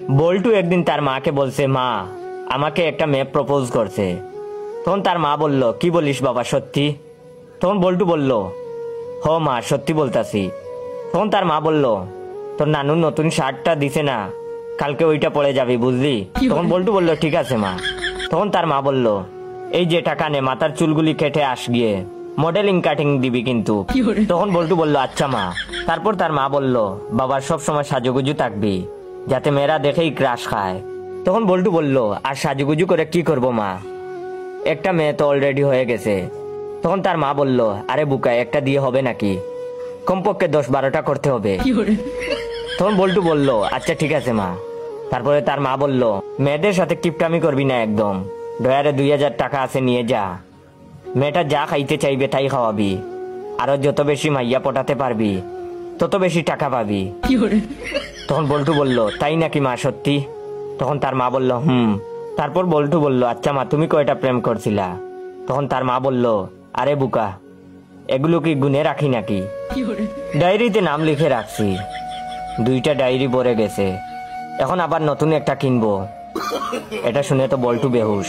বল্টু একদিন তার মাকে বলছে, মা আমাকে একটা মেয়ে প্রপোজ করছে। তখন তার মা বলল, কি বলিস বাবা, সত্যি? তখন বল্টু বলল, হ মা, সত্যি বলতাছি। তখন তার মা বলল, তোর নানুর নতুন শার্টটা দিছে না, কালকে ওইটা পরে যাবি, বুঝলি? তখন বল্টু বলল, ঠিক আছে মা। তখন তার মা বলল, এই যে টাকা নে, মাথার চুলগুলি কেটে আস গিয়ে, মডেলিং কাটিং দিবি কিন্তু। তখন বল্টু বলল, আচ্ছা মা। তারপর তার মা বলল, বাবার সব সময় সাজুগুজু থাকবি, যাতে মেয়েরা দেখেই ক্রাশ খায়। তখন বল্টু বলল, আর সাজুগুজু করে কি করব মা, একটা মেয়ে তো অলরেডি হয়ে গেছে। তখন তার মা বলল, আরে বুকা, একটা দিয়ে হবে নাকি, কমপক্ষে 10-12টা করতে হবে। তখন বল্টু বলল, আচ্ছা ঠিক আছে মা। তারপরে তার মা বলল, মেয়েদের সাথে কিপটামি করবি না একদম, ডয়ারে 2000 টাকা আছে, নিয়ে যা, মেয়েটা যা খাইতে চাইবে তাই খাওয়াবি, আরো যত বেশি মাইয়া পটাতে পারবি তত বেশি টাকা পাবি। তখন বল্টু বলল, তাই নাকি মা, সত্যি? তখন তার মা বলল, তারপর বল্টু বলল, আচ্ছা মা, তুমি কয়টা প্রেম করছিলা? তখন তার মা বলল, আরে বুকা, এগুলো কি গুনে রাখি নাকি, ডায়েরিতে নাম লিখে রাখছি, 2টা ডায়েরি ভরে গেছে, এখন আবার নতুন একটা কিনবো। এটা শুনে তো বল্টু বেহুশ।